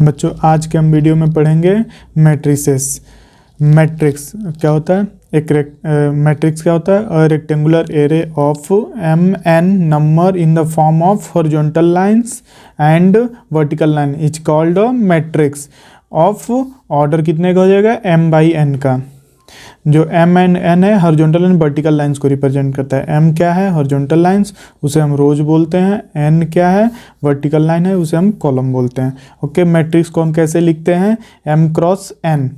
बच्चों आज के हम वीडियो में पढ़ेंगे मैट्रिसेस। मैट्रिक्स क्या होता है? मैट्रिक्स क्या होता है? A rectangular array of m n number in the form of horizontal lines and vertical line is called a matrix of order कितने का हो जाएगा? m बाई n का। जो m एंड n है हॉरिजॉन्टल एंड वर्टिकल लाइंस को represent करता है। m क्या है? हॉरिजॉन्टल लाइंस, उसे हम रोज बोलते हैं। n क्या है? वर्टिकल लाइन है, उसे हम कॉलम बोलते हैं। ओके, मैट्रिक्स को हम कैसे लिखते हैं? m cross n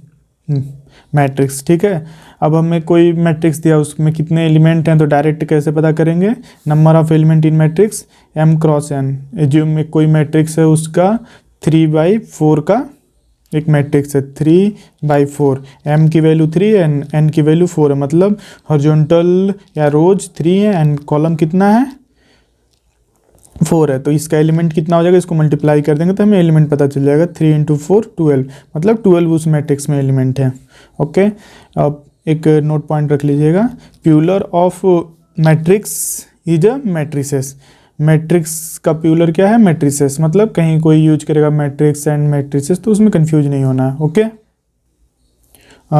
matrix. ठीक है, अब हमें कोई मैट्रिक्स दिया, उसमें कितने एलिमेंट हैं तो डायरेक्ट कैसे पता करेंगे? Number of element in matrix m cross n। जो में कोई मैट्रिक्स है उसका 3/4 का एक मैट्रिक्स है, 3/4। m की वैल्यू 3 है, n की वैल्यू 4 है, मतलब हॉरिजॉन्टल या रोज 3 है एंड कॉलम कितना है? 4 है। तो इसका एलिमेंट कितना हो जाएगा? इसको मल्टीप्लाई कर देंगे तो हमें एलिमेंट पता चल जाएगा। 3 × 4 12, मतलब 12 उस मैट्रिक्स में एलिमेंट है। ओके, अब एक नोट पॉइंट रख लीजिएगा, plural of matrix is a matrices. Matrix का प्यूलर क्या है? मैट्रिसेस। मतलब कहीं कोई यूज करेगा मैट्रिक्स एंड मैट्रिसेस तो उसमें कंफ्यूज नहीं होना है। ओके,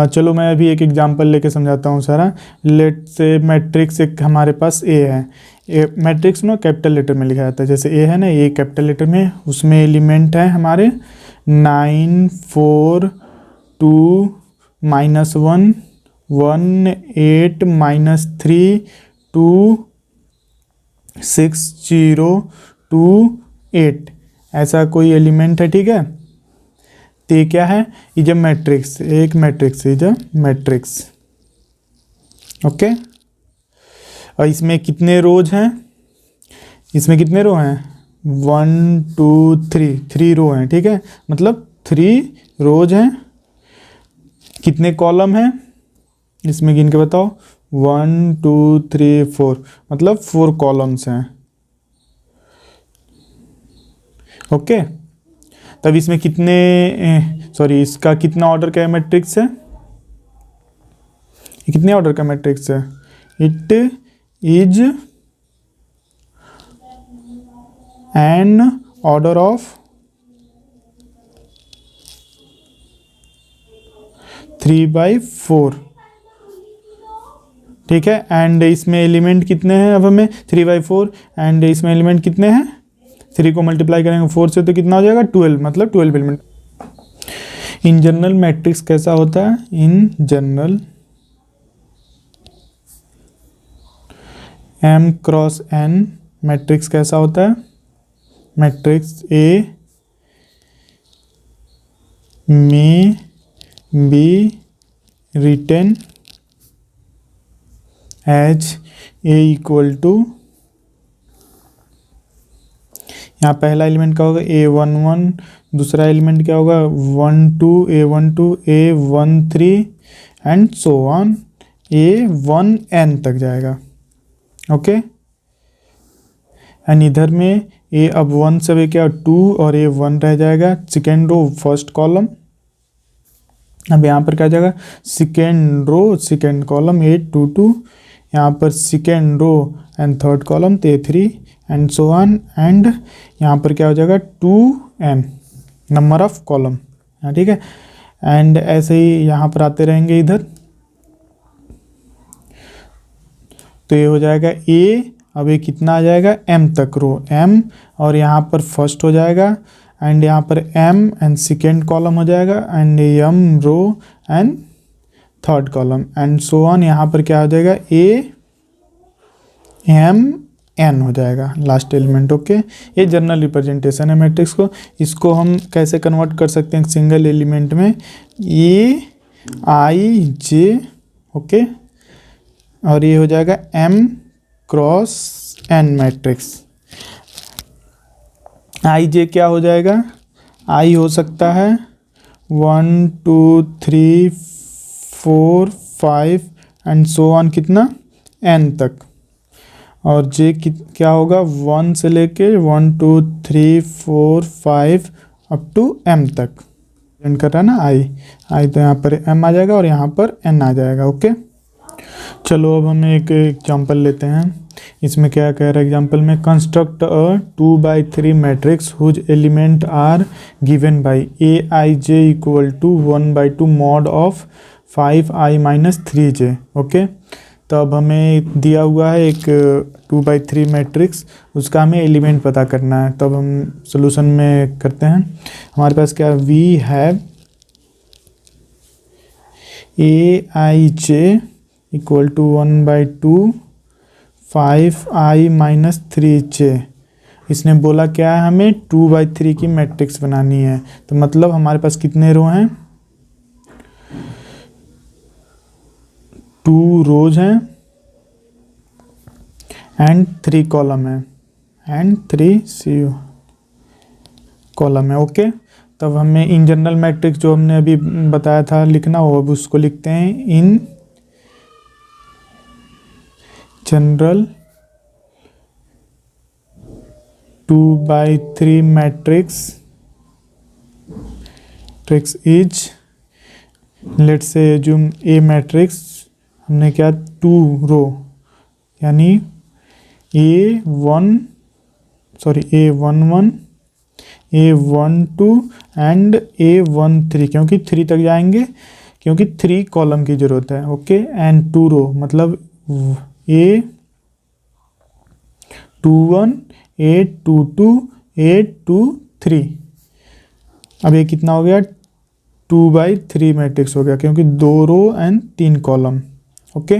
चलो मैं अभी एक एग्जांपल लेके समझाता हूँ सारा। लेट से मैट्रिक्स एक हमारे पास ए है। मैट्रिक्स ना कैपिटल लेटर में लिखा जाता है, जैसे ए है ना, ए कैपिटल लेटर में, उसमें एलिमेंट है हमारे 9 4 2 -1 1 8 -3 2 6 0 2 8 ऐसा कोई एलिमेंट है। ठीक है, तो ये क्या है? इज अ मैट्रिक्स, एक matrix is a matrix. Okay, और इसमें कितने रोज हैं? इसमें कितने रो हैं? 1 2 3 रो हैं। ठीक है, मतलब 3 रोज हैं। कितने कॉलम हैं इसमें गिन के बताओ? 1 2 3 4, मतलब 4 कॉलम्स हैं। ओके, तब इसमें कितने इसका कितना ऑर्डर का मैट्रिक्स है? ये कितने ऑर्डर का मैट्रिक्स है? It is an order of 3/4। ठीक है, एंड इसमें एलिमेंट कितने हैं? अब हमें 3/4 एंड इसमें एलिमेंट कितने हैं? 3 को मल्टीप्लाई करेंगे 4 से तो कितना हो जाएगा? 12, मतलब 12 एलिमेंट। इन जनरल मैट्रिक्स कैसा होता है? In general m cross n matrix कैसा होता है? मैट्रिक्स A में be written as A equal to, यहाँ पहला एलिमेंट क्या होगा? A11, दूसरा एलिमेंट क्या होगा? 12 A12 A13 and so on A1n तक जाएगा। ओके, एंड इधर में A अब 1 से क्या 2 और A1 रह जाएगा। सेकेंड रो फर्स्ट कॉलम, अब यहाँ पर क्या जाएगा? Second row second column A22, यहाँ पर second row and third column A3 and so on, and यहाँ पर क्या हो जाएगा? 2n number of column. ठीक है, एंड ऐसे ही यहाँ पर आते रहेंगे इधर, तो ये हो जाएगा A। अब ये कितना आ जाएगा? m तक रो m, और यहाँ पर फर्स्ट हो जाएगा एंड यहाँ पर m एंड सेकेंड कॉलम हो जाएगा and m row and third column and so on. यहाँ पर क्या हो जाएगा? A m n हो जाएगा लास्ट एलिमेंट। ओके, ये जनरल रिप्रेजेंटेशन है मैट्रिक्स को। इसको हम कैसे कन्वर्ट कर सकते हैं सिंगल एलिमेंट में? A I J। ओके, और ये हो जाएगा m cross n matrix. I J क्या हो जाएगा? I हो सकता है 1 2 3 4 5 एंड सो ऑन, कितना? n तक। और J क्या होगा? 1 से लेके 1 2 3 4 5 अप टू m तक कर रहा है ना I तो यहाँ पर m आ जाएगा और यहाँ पर n आ जाएगा। ओके, चलो अब हम एक एग्जांपल लेते हैं। इसमें क्या कह रहा है एग्जांपल में, construct a 2/3 matrix whose element are given by aij equal to 1/2 mod of 5i minus 3j। Okay, तो अब हमें दिया हुआ है एक 2/3 मैट्रिक्स, उसका हमें एलिमेंट पता करना है। तो अब हम सोल्यूशन में करते हैं। हमारे पास क्या, we have aij equal to 1/2 5i minus 3j। इसने बोला क्या है, हमें 2/3 की मैट्रिक्स बनानी है। तो मतलब हमारे पास कितने रो हैं, 2 रोज हैं एंड 3 कॉलम है एंड 3 कॉलम है। ओके, तब हमें इन जनरल मैट्रिक्स जो हमने अभी बताया था लिखना, वो अब उसको लिखते हैं in general 2/3 matrix is, let's say assume A matrix, हमने क्या 2 रो यानी A11 A12 एंड A13, क्योंकि 3 तक जाएंगे, क्योंकि 3 कॉलम की जरूरत है। ओके, एंड 2 रो मतलब A21 A22 A23। अब ये कितना हो गया, 2/3 मैट्रिक्स हो गया, क्योंकि 2 रो एंड 3 कॉलम। ओके,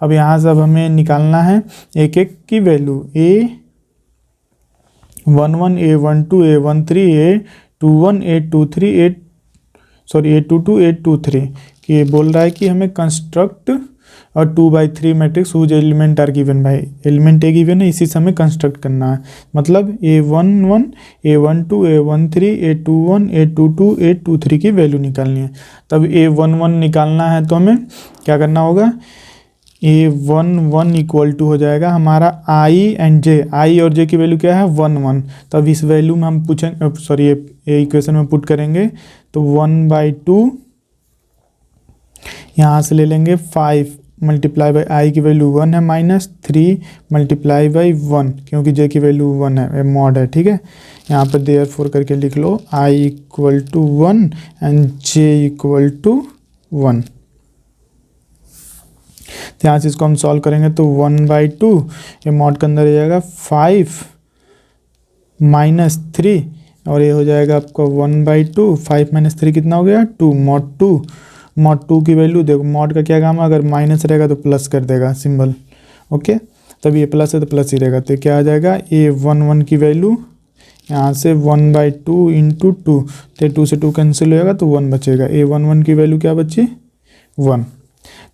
अब यहाँ से अब हमें निकालना है एक एक की value, A11 A12 A13 A21 A22 A23, कि ये बोल रहा है कि हमें कंस्ट्रक्ट और 2/3 matrix whose element are given by, element a given है, इसी से हमें कंस्ट्रक्ट करना है। मतलब A11 A12 A13 A21 A22 A23 की वैल्यू निकालनी है। तब A11 निकालना है तो हमें क्या करना होगा, A11 इक्वल टू हो जाएगा हमारा I एंड J, I और J की वैल्यू क्या है 1 1। तब इस वैल्यू में हम पूछेंगे, सॉरी ये इक्वेशन में पुट करेंगे तो 1/2 यहाँ से ले लेंगे 5 मल्टीप्लाई बाई आई की वैल्यू 1 है माइनस 3 मल्टीप्लाई बाई 1, क्योंकि J की वैल्यू 1 है, मॉड है। ठीक है, यहाँ पर देयरफॉर करके लिख लो I equal to 1 and J equal to 1। तो यहाँ से इसको हम सॉल्व करेंगे तो 1/2 ये मॉड के अंदर हो जाएगा 5 माइनस 3, और ये हो जाएगा आपका 1/2, 5 माइनस 3 कितना हो गया 2, मॉड 2 की वैल्यू देखो, मॉड का क्या काम है, अगर माइनस रहेगा तो प्लस कर देगा सिंबल। ओके, तब ये प्लस है तो प्लस ही रहेगा, तो क्या आ जाएगा A11 की वैल्यू यहाँ से 1/2 इंटू 2, तो 2 से 2 कैंसिल हो जाएगा तो 1 बचेगा। A11 की वैल्यू क्या बची 1।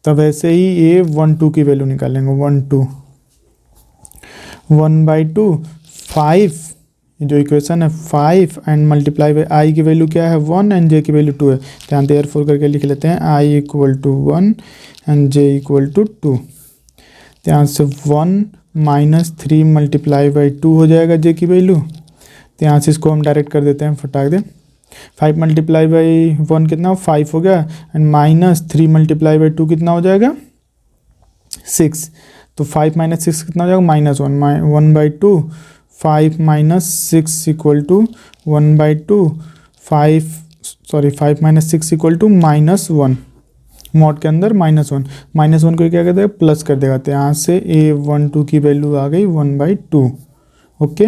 तब ऐसे ही A12 की वैल्यू निकालेंगे 1/2 5, जो इक्वेशन है 5 एंड मल्टीप्लाई बाई आई की वैल्यू क्या है 1 एंड J की वैल्यू 2 है, तो यहाँ देयरफॉर करके लिख लेते हैं I equal to 1 and J equal to 2। तो यहाँ से 1 माइनस 3 मल्टीप्लाई बाई 2 हो जाएगा J की वैल्यू, तो यहाँ से इसको हम डायरेक्ट कर देते हैं, फटाक दे। 5 मल्टीप्लाई बाई 1 कितना 5 हो गया, एंड माइनस 3 मल्टीप्लाई बाई 2 कितना हो जाएगा 6, तो 5 माइनस 6 कितना हो जाएगा -1, 1/2 5 minus 6 equal to 1/2 5 minus 6 equal to -1, mod के अंदर -1 को क्या कर देगा प्लस कर देगा, तो यहाँ से A12 की वैल्यू आ गई 1/2। ओके,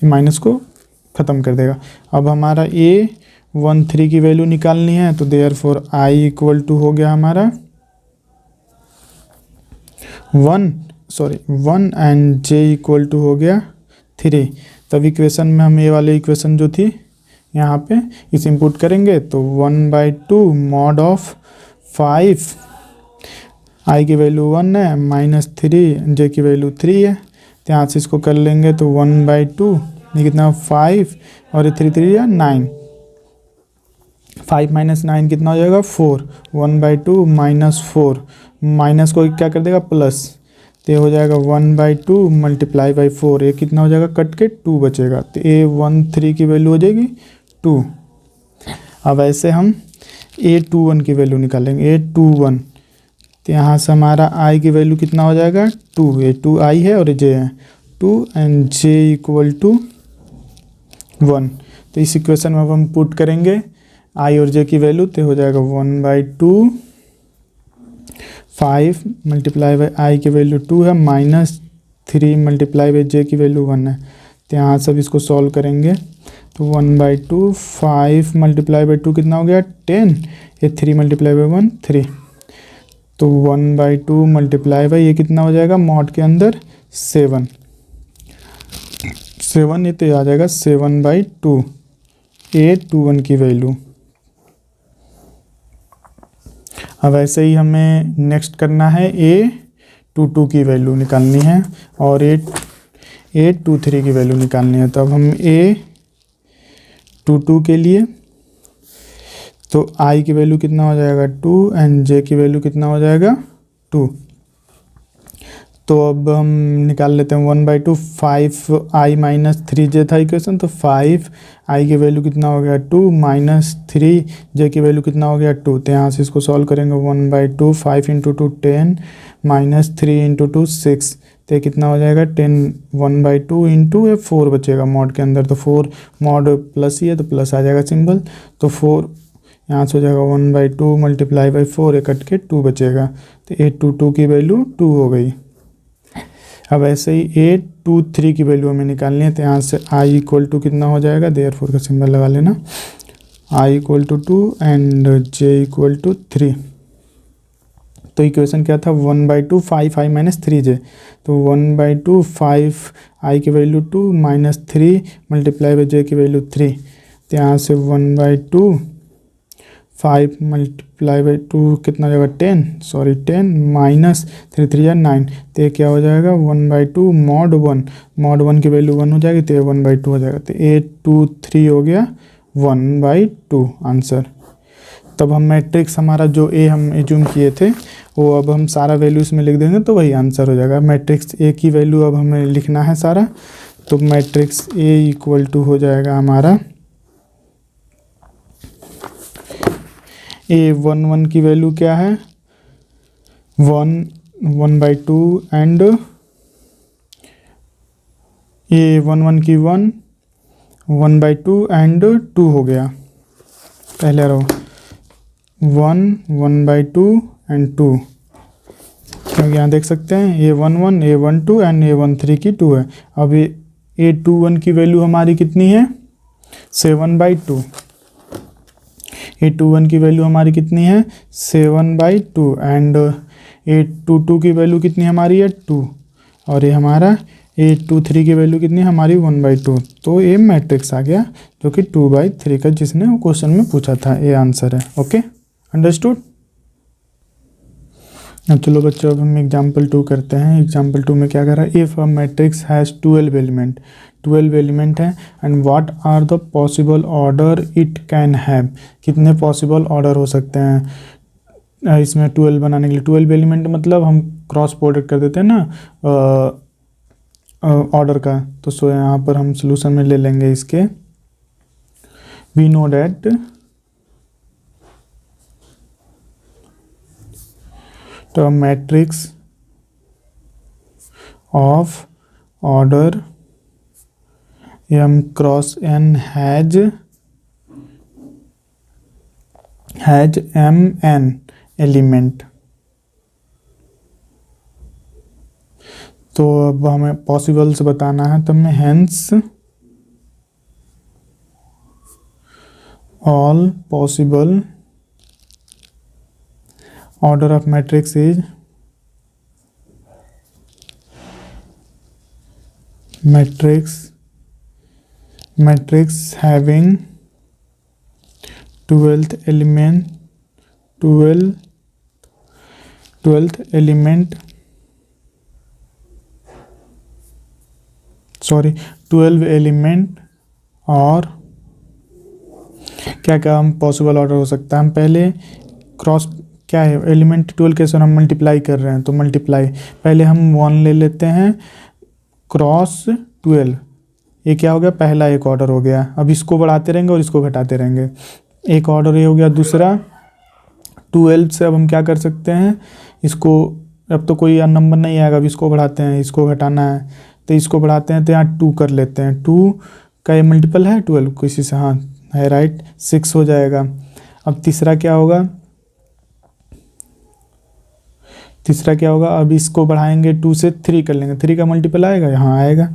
माइनस को ख़त्म कर देगा। अब हमारा A13 की वैल्यू निकालनी है, तो देयरफॉर I इक्वल टू हो गया हमारा 1 एंड J इक्वल टू हो गया 3। तब इक्वेशन में हम ये वाली इक्वेशन जो थी यहाँ पे इस इनपुट करेंगे तो 1/2 मॉड ऑफ 5, I की वैल्यू 1 है -3 J की वैल्यू 3 है, तो यहाँ से इसको कर लेंगे तो 1/2 ये कितना 5 और ये 3 3 या 9, 5 माइनस 9 कितना हो जाएगा 4, 1/2 -4, माइनस को क्या कर देगा प्लस, तो हो जाएगा 1/2 मल्टीप्लाई बाई 4, ये कितना हो जाएगा कट के 2 बचेगा, तो A13 की वैल्यू हो जाएगी 2। अब ऐसे हम A21 की वैल्यू निकालेंगे, A21 तो यहाँ से हमारा i की वैल्यू कितना हो जाएगा 2, ये 2i है और ये j है 2 एंड j इक्वल टू 1। तो इस इक्वेशन में अब हम पुट करेंगे i और j की वैल्यू, तो हो जाएगा 1/2 5 मल्टीप्लाई बाई आई की वैल्यू 2 है -3 मल्टीप्लाई बाई j की वैल्यू 1 है। तो यहाँ सब इसको सॉल्व करेंगे तो 1/2 5 मल्टीप्लाई बाई 2 कितना हो गया 10, ये 3 मल्टीप्लाई बाई 1 3, तो 1/2 मल्टीप्लाई बाई ये कितना हो जाएगा मॉड के अंदर 7 ये तो आ जाएगा 7/2 A21 की वैल्यू। अब ऐसे ही हमें नेक्स्ट करना है A22 की वैल्यू निकालनी है और A23 की वैल्यू निकालनी है। तो अब हम A22 के लिए तो i की वैल्यू कितना हो जाएगा 2 एंड j की वैल्यू कितना हो जाएगा 2। तो अब हम निकाल लेते हैं 1/2 5i माइनस 3j था इक्वेशन, तो 5i की वैल्यू कितना हो गया 2 माइनस 3j की वैल्यू कितना हो गया 2। तो यहाँ से इसको सॉल्व करेंगे 1/2 5 इंटू 2 10 माइनस 3 इंटू 2 6, तो ये कितना हो जाएगा 10 1/2 इंटू ये 4 बचेगा मॉड के अंदर, तो 4 मॉड प्लस ही है तो प्लस आ जाएगा सिंबल, तो 4 यहाँ से हो जाएगा 1/2 मल्टीप्लाई बाई 4 ये कट के 2 बचेगा, तो A22 की वैल्यू 2 हो गई। अब ऐसे ही A23 की वैल्यू हमें निकालनी है, तो यहाँ से i इक्वल टू कितना हो जाएगा देयरफॉर का सिंबल लगा लेना, i equal to 2 and j equal to 3। तो इक्वेशन क्या था 1/2 5i माइनस 3j, तो 1/2 5i की value 2 minus 3 multiply by j की वैल्यू 3, तो यहाँ से 1/2 5 मल्टीप्लाई बाई 2 कितना हो जाएगा 10 माइनस 3 3 या 9, तो ये क्या हो जाएगा 1/2 मॉड 1 की वैल्यू 1 हो जाएगी, तो ये 1/2 हो जाएगा, तो A23 हो गया 1/2 आंसर। तब हम मैट्रिक्स हमारा जो A हम एज्यूम किए थे वो अब हम सारा वैल्यू इसमें लिख देंगे तो वही आंसर हो जाएगा। मैट्रिक्स A की वैल्यू अब हमें लिखना है सारा, तो मैट्रिक्स A इक्वल टू हो जाएगा हमारा A11 की वैल्यू क्या है 1/2 एंड A11 की 1/2 एंड 2 हो गया, पहले रहो 1/2 एंड 2, क्योंकि यहाँ देख सकते हैं A11 A12 एंड A13 की 2 है। अब A21 की वैल्यू हमारी कितनी है 7/2, A21 की वैल्यू हमारी कितनी है 7/2 एंड A22 की वैल्यू कितनी हमारी है 2, और ये हमारा A23 की वैल्यू कितनी है हमारी 1/2, तो ये मैट्रिक्स आ गया जो कि 2/3 का जिसने वो क्वेश्चन में पूछा था, ये आंसर है। Okay understood. अब चलो बच्चों अब हम एग्जाम्पल 2 करते हैं। एग्जाम्पल 2 में क्या कर रहा है, if a matrix has 12 element है and what are the possible order it can have, कितने पॉसिबल ऑर्डर हो सकते हैं इसमें 12 बनाने के लिए। 12 एलिमेंट मतलब हम क्रॉस प्रोडक्ट कर देते हैं ना ऑर्डर का, तो सो यहाँ पर हम सोल्यूशन में ले लेंगे इसके, वी नो डैट तो matrix of order m cross n has mn element. तो अब हमें पॉसिबल्स बताना है, तो हमें hence all possible order of matrix is matrix having 12th element 12 element और क्या क्या हम पॉसिबल ऑर्डर हो सकता है। हम पहले क्रॉस क्या है एलिमेंट 12 के साथ हम मल्टीप्लाई कर रहे हैं, तो मल्टीप्लाई पहले हम 1 ले लेते हैं क्रॉस 12, ये क्या हो गया पहला एक ऑर्डर हो गया। अब इसको बढ़ाते रहेंगे और इसको घटाते रहेंगे, एक ऑर्डर ये हो गया। दूसरा 12 से अब हम क्या कर सकते हैं इसको अब तो कोई नंबर नहीं आएगा, अब इसको बढ़ाते हैं, इसको घटाना है तो इसको बढ़ाते हैं, तो यहाँ 2 कर लेते हैं। 2 का ये मल्टीपल है 12 किसी से, हाँ है राइट, 6 हो जाएगा। अब तीसरा क्या होगा, अब इसको बढ़ाएंगे 2 से 3 कर लेंगे, 3 का मल्टीपल आएगा, यहाँ आएगा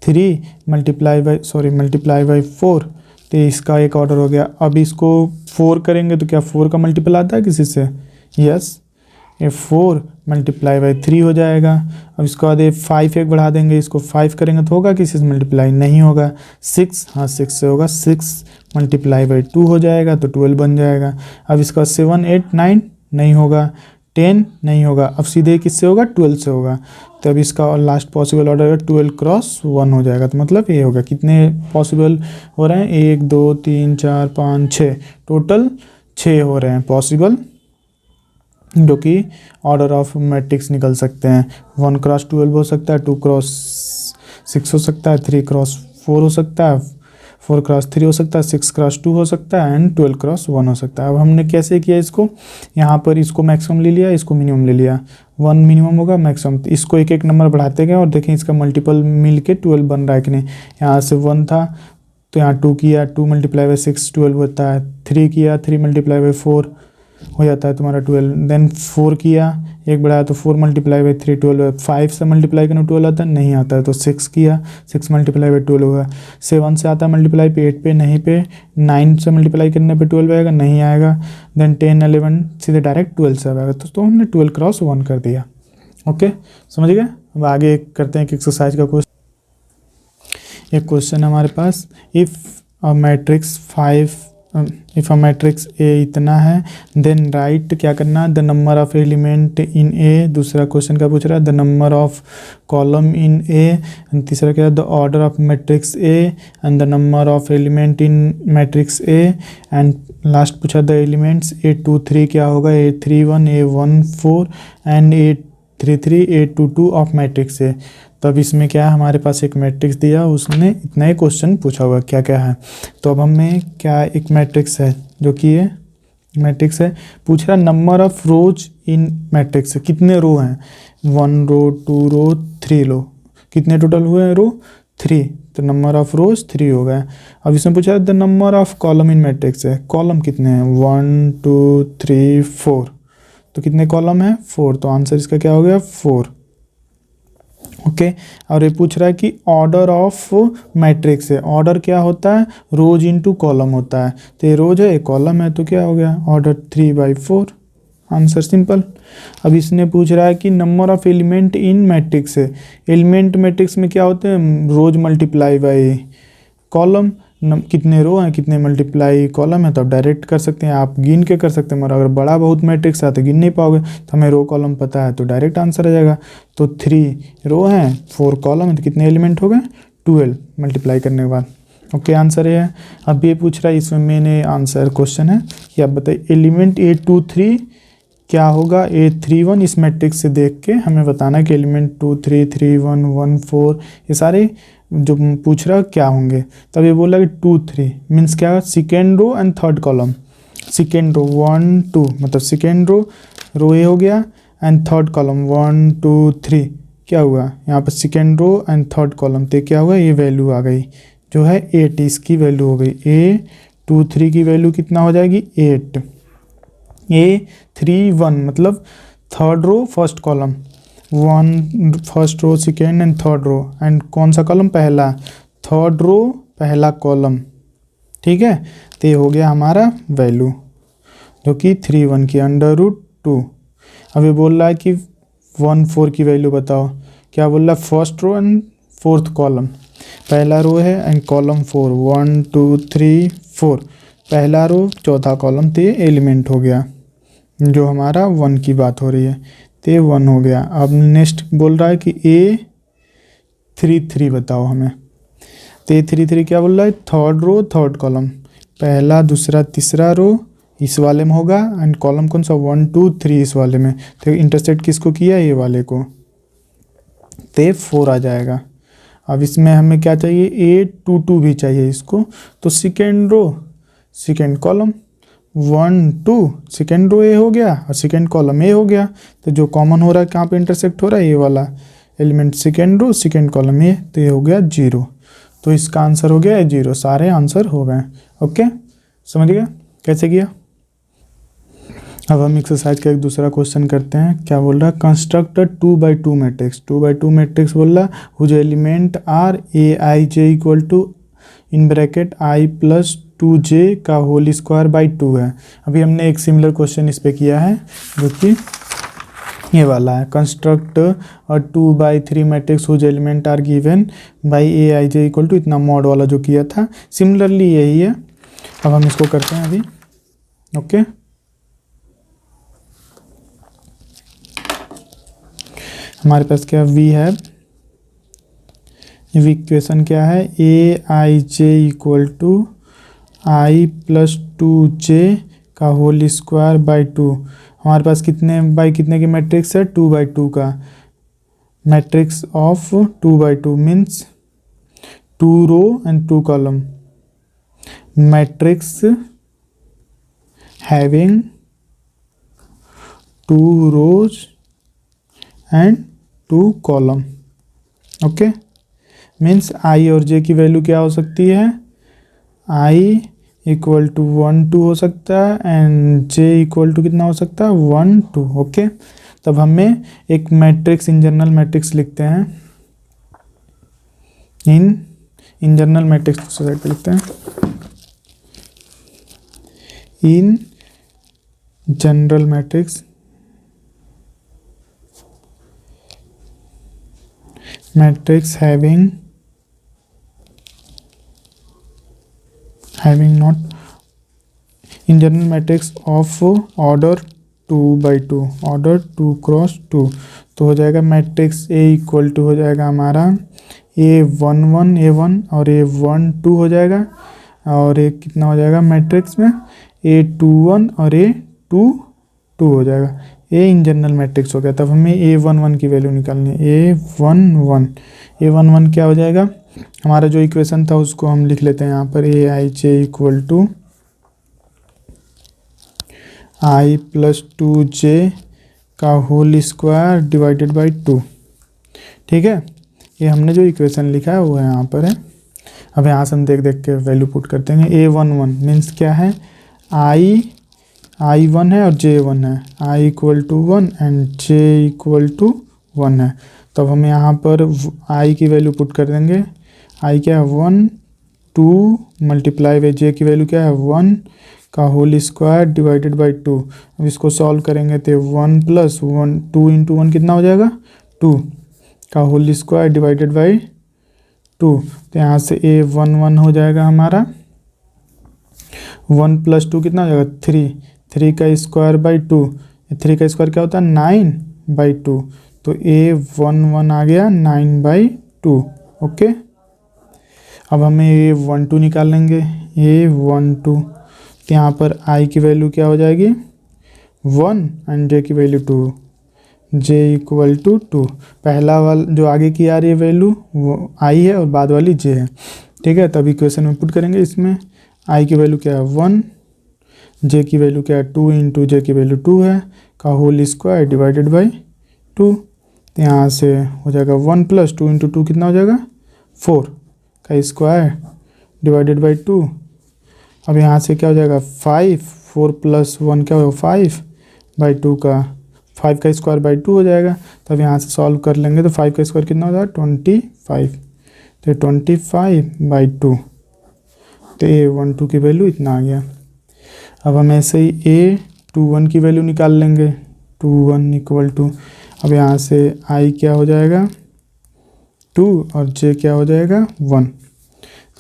3 मल्टीप्लाई बाई 4, तो इसका एक ऑर्डर हो गया। अब इसको 4 करेंगे तो क्या 4 का मल्टीपल आता है किसी से, यस, ये 4 मल्टीप्लाई बाई 3 हो जाएगा। अब इसके बाद ये 5 एक बढ़ा देंगे, इसको 5 करेंगे तो होगा किसी से मल्टीप्लाई, नहीं होगा। 6, हाँ 6 से होगा, 6 मल्टीप्लाई बाई 2 हो जाएगा तो 12 बन जाएगा। अब इसका 7, 8, 9 नहीं होगा, 10 नहीं होगा, अब सीधे किससे होगा, 12 से होगा। तो अब इसका लास्ट पॉसिबल ऑर्डर है 12 क्रॉस 1 हो जाएगा। तो मतलब ये होगा, कितने पॉसिबल हो रहे हैं, 1 2 3 4 5 6, टोटल 6 हो रहे हैं पॉसिबल, जो कि ऑर्डर ऑफ मैट्रिक्स निकल सकते हैं। 1 क्रॉस 12 हो सकता है, 2 क्रॉस 6 हो सकता है, 3 क्रॉस 4 हो सकता है, 4 क्रॉस 3 हो सकता है, 6 क्रॉस 2 हो सकता है, एंड 12 क्रॉस 1 हो सकता है। अब हमने कैसे किया इसको, यहाँ पर इसको मैक्सिमम ले लिया, इसको मिनिमम ले लिया, 1 मिनिमम होगा मैक्सिमम, तो इसको एक एक नंबर बढ़ाते गए और देखें इसका मल्टीपल मिल के 12 बन रहा है कि नहीं। यहाँ से 1 था तो यहाँ 2 किया, 2 मल्टीप्लाई बाई 6 12 होता है, 3 किया, 3 मल्टीप्लाई बाई 4 हो जाता है तुम्हारा 12, देन 4 किया, एक बढ़ाया तो 4 मल्टीप्लाई बाई 3 12, 5 से मल्टीप्लाई करना 12 आता है, नहीं आता है, तो 6 किया, 6 मल्टीप्लाई बाई 12 होगा। 7 से आता है मल्टीप्लाई पे 8 पे नहीं पे, 9 से मल्टीप्लाई करने पे 12 आएगा, नहीं आएगा, देन 10 11 सीधे डायरेक्ट 12 से आएगा, तो हमने 12 क्रॉस 1 कर दिया। ओके, समझ गए। अब आगे करते हैं एक एक्सरसाइज का क्वेश्चन। एक क्वेश्चन हमारे पास, इफ़ अ मैट्रिक्स ए इतना है, देन राइट क्या करना, the number of element in A. दूसरा क्वेश्चन क्या पूछ रहा है, the number of column in A. And तीसरा क्या है, the order of matrix A and the number of element in matrix A. And last पूछा द एलिमेंट्स A23 क्या होगा, A31 A14 and A33 A22 of matrix ए। तो अब इसमें क्या है, हमारे पास एक मैट्रिक्स दिया, उसने इतना ही क्वेश्चन पूछा हुआ क्या क्या है। तो अब हमें क्या, एक मैट्रिक्स है जो कि ये मैट्रिक्स है, पूछ रहा number of rose in matrix, कितने रो हैं, 1 रो 2 रो 3 रो, कितने टोटल हुए हैं रो 3, तो नंबर ऑफ रोज 3 हो गए। अब इसमें पूछा the number of column in matrix है, कॉलम कितने हैं 1 2 3 4, तो कितने कॉलम है 4, तो आंसर इसका क्या हो गया 4। ओके और ये पूछ रहा है कि ऑर्डर ऑफ मैट्रिक्स है, ऑर्डर क्या होता है, रोज इनटू कॉलम होता है, तो ये रोज है, एक कॉलम है, तो क्या हो गया ऑर्डर 3/4, आंसर सिंपल। अब इसने पूछ रहा है कि number of element in matrix है, एलिमेंट मैट्रिक्स में क्या होते हैं, रोज मल्टीप्लाई बाई कॉलम, कितने रो हैं कितने मल्टीप्लाई कॉलम है, तो आप डायरेक्ट कर सकते हैं, आप गिन के कर सकते हैं, मगर अगर बड़ा बहुत मैट्रिक्स है तो गिन नहीं पाओगे, तो हमें रो कॉलम पता है तो डायरेक्ट आंसर आ जाएगा। तो 3 रो हैं 4 कॉलम है, तो कितने एलिमेंट हो गए 12 मल्टीप्लाई करने के बाद। ओके आंसर ये है। अब ये पूछ रहा है, इसमें मैंने आंसर क्वेश्चन है कि आप बताइए एलिमेंट A23 क्या होगा, A31 इस मैट्रिक्स से देख के हमें बताना है कि एलिमेंट 2 3 3 1 1 4 ये सारे जो पूछ रहा है क्या होंगे। तब ये बोला कि 2 3 मीन्स क्या, second row and third column, second row 1 2 मतलब सेकेंड रो ए हो गया, एंड थर्ड कॉलम 1 2 3 क्या हुआ, यहाँ पर second row and third column, तो क्या हुआ, ये वैल्यू आ गई जो है 8, इसकी वैल्यू हो गई A23 की वैल्यू कितना हो जाएगी 8। A31 मतलब third row first column, 1 first row second and third row, and कौन सा कॉलम पहला, थर्ड रो पहला कॉलम, ठीक है। तो ये हो गया हमारा वैल्यू जो कि 31 की √2। अब ये बोल रहा है कि 1 4 की वैल्यू बताओ, क्या बोल रहा है, first row and fourth column, पहला रो है एंड कॉलम 4 1 2 3 4, पहला रो चौथा कॉलम, तो ये एलिमेंट हो गया जो हमारा 1 की बात हो रही है, तो 1 हो गया। अब नेक्स्ट बोल रहा है कि A33 बताओ हमें, तो A33 क्या बोल रहा है, थर्ड रो थर्ड कॉलम, पहला दूसरा तीसरा रो इस वाले में होगा, एंड कॉलम कौन सा 1 2 3 इस वाले में, तो इंटरसेक्ट किसको किया, ये वाले को, तो 4 आ जाएगा। अब इसमें हमें क्या चाहिए, A22 भी चाहिए इसको, तो second row second column 1 2, second row A हो गया और सेकेंड कॉलम ए हो गया। तो जो कॉमन हो रहा है कहाँ पे इंटरसेक्ट हो रहा है, ये वाला element second row second column a, तो ये हो गया 0। तो इसका आंसर हो गया 0, सारे आंसर हो गए। ओके, समझ गया कैसे किया। अब हम एक्सरसाइज का एक दूसरा क्वेश्चन करते हैं। क्या बोल रहा है, construct 2x2 matrix. 2x2 matrix बोल रहा whose element are a I J equal to in bracket i plus 2j का होल स्क्वायर बाई 2 है। अभी हमने एक सिमिलर क्वेश्चन इस पे किया है जो कि ये वाला है, कंस्ट्रक्ट और 2x3 matrix whose element are given by a I J equal to इतना मॉड वाला जो किया था, सिमिलरली यही है। अब हम इसको करते हैं अभी। ओके, हमारे पास क्या v है, इक्वेशन क्या है, A I J equal to I plus 2j का होल स्क्वायर बाई 2। हमारे पास कितने बाई कितने की मैट्रिक्स है, 2x2 का matrix of 2x2 means 2 row and 2 column, matrix having 2 rows and 2 column. Okay, means i और जे की वैल्यू क्या हो सकती है, आई इक्वल टू 1 2 हो सकता है एंड जे इक्वल टू कितना हो सकता है, 1 2। ओके, तब हमें एक मैट्रिक्स इन जनरल मैट्रिक्स लिखते हैं, इन जनरल मैट्रिक्स साइड पे लिखते हैं, in general matrix having not in general matrix of order 2x2, order 2 cross 2। तो हो जाएगा मैट्रिक्स A इक्वल टू हो जाएगा हमारा A11 A1 और A12 हो जाएगा, और एक कितना हो जाएगा मैट्रिक्स में A21 और A22 हो जाएगा। ए इन जनरल मैट्रिक्स हो गया। तब हमें A11 की वैल्यू निकालनी है, A11 क्या हो जाएगा, हमारा जो इक्वेशन था उसको हम लिख लेते हैं यहाँ पर, A I J equal to I plus 2j का होल स्क्वायर डिवाइडेड बाई 2। ठीक है, ये हमने जो इक्वेशन लिखा है वो यहाँ पर है। अब यहाँ से हम देख के वैल्यू पुट करते हैं। A11 मीन्स क्या है, I1 है और J1 है, I equal to 1 and J equal to 1 है। तब हम यहाँ पर I की वैल्यू पुट कर देंगे, I क्या है 1 2 मल्टीप्लाई बाई J की वैल्यू क्या है 1 का होल स्क्वायर डिवाइडेड बाई 2। अब इसको सॉल्व करेंगे तो 1 प्लस 1 2 इंटू 1 कितना हो जाएगा 2 का होल स्क्वायर डिवाइडेड बाई 2। तो यहाँ से A11 हो जाएगा हमारा 1 प्लस 2 कितना हो जाएगा 3 का स्क्वायर बाई 2। 3 का स्क्वायर क्या होता है 9 बाई 2। तो A11 आ गया 9 बाई 2। ओके, अब हमें A12 निकाल लेंगे। A12 तो यहाँ पर I की वैल्यू क्या हो जाएगी 1 एंड J की वैल्यू 2, J इक्वल टू 2। पहला वाला जो आगे की आ रही है वैल्यू वो I है और बाद वाली J है। ठीक है, तब इक्वेशन में पुट करेंगे। इसमें I की वैल्यू क्या है 1, J की वैल्यू क्या है 2 इंटू J की वैल्यू 2 है का होल स्क्वायर डिवाइडेड बाई 2। तो यहाँ से हो जाएगा 1 प्लस 2 इंटू 2 कितना हो जाएगा 4 का स्क्वायर डिवाइडेड बाई 2। अब यहाँ से क्या हो जाएगा 5, 4 प्लस 1 क्या होगा 5 बाई 2 का 5 का स्क्वायर बाई 2 हो जाएगा। तब यहाँ से सॉल्व कर लेंगे तो 5 का स्क्वायर कितना हो जाएगा 25। तो 25 बाई 2, तो A12 की वैल्यू इतना आ गया। अब हम ऐसे ही A21 की वैल्यू निकाल लेंगे, 21 इक्वल टू, अब यहाँ से I क्या हो जाएगा 2 और J क्या हो जाएगा 1।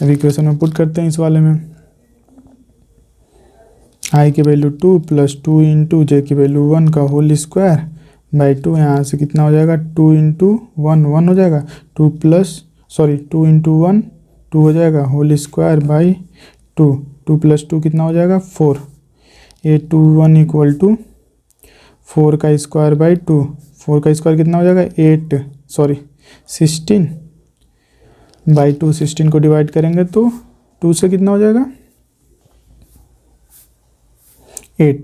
अब इक्वेशन में पुट करते हैं इस वाले में, I की वैल्यू 2 प्लस 2 इंटू J की वैल्यू 1 का होल स्क्वायर बाई 2। यहाँ से कितना हो जाएगा 2 इंटू 1 1 हो जाएगा, 2 इंटू 1 2 हो जाएगा होल स्क्वायर बाई 2 प्लस 2 कितना हो जाएगा 4। A21 इक्वल टू 4 का स्क्वायर बाई 2, 4 का स्क्वायर कितना हो जाएगा 16 बाई 2। 16 को डिवाइड करेंगे तो 2 से कितना हो जाएगा 8,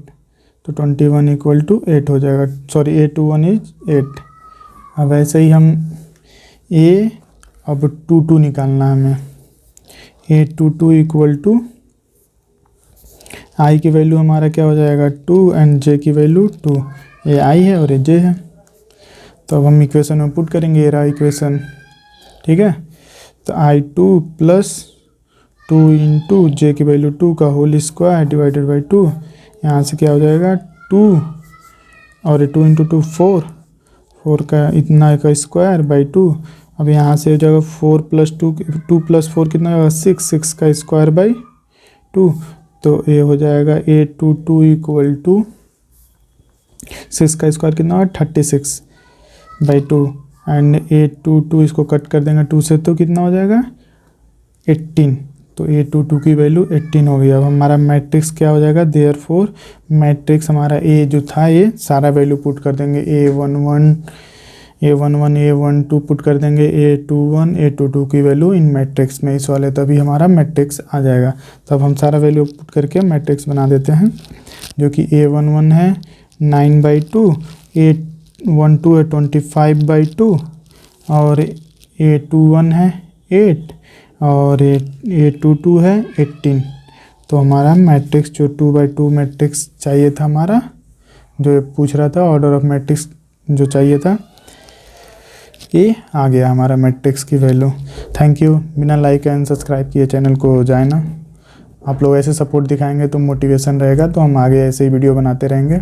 तो 21 इक्वल टू 8 हो जाएगा, सॉरी A21 इज 8। अब ऐसे ही हम अब 22 निकालना है हमें। A22 इक्वल टू आई की वैल्यू हमारा क्या हो जाएगा 2 एंड जे की वैल्यू 2, ये आई है और ये जे है। तो अब हम इक्वेशन में पुट करेंगे, ये रहा इक्वेशन, ठीक है। तो I2 प्लस 2 इंटू जे की वैल्यू 2 का होल स्क्वायर डिवाइडेड बाई 2, यहाँ से क्या हो जाएगा 2 और 2 इंटू 2 4 का इतना का स्क्वायर बाई 2। अब यहाँ से हो जाएगा 4 प्लस 2 प्लस 4 कितना होगा 6 का स्क्वायर बाई 2। तो ये हो जाएगा A22 इक्वल टू 6 का स्क्वायर कितना होगा 36 बाई 2 एंड A22 इसको कट कर देंगे 2 से तो कितना हो जाएगा 18। तो A22 की वैल्यू 18 हो गई। अब हमारा मैट्रिक्स क्या हो जाएगा, देयरफॉर मैट्रिक्स हमारा A जो था ये सारा वैल्यू पुट कर देंगे, A11 A12 पुट कर देंगे, A22 की वैल्यू इन मैट्रिक्स में इस वाले, तभी हमारा मैट्रिक्स आ जाएगा। तब हम सारा वैल्यू पुट करके मैट्रिक्स बना देते हैं, जो कि A11 है 9/2, A12 है 25/2 और A21 है 8 और A22 है 18। तो हमारा मैट्रिक्स जो 2/2 मैट्रिक्स चाहिए था हमारा, जो पूछ रहा था ऑर्डर ऑफ मैट्रिक्स जो चाहिए था, ये आ गया हमारा मैट्रिक्स की वैल्यू। Thank you. बिना लाइक एंड सब्सक्राइब किए चैनल को जाए ना, आप लोग ऐसे सपोर्ट दिखाएंगे तो मोटिवेशन रहेगा, तो हम आगे ऐसे ही वीडियो बनाते रहेंगे।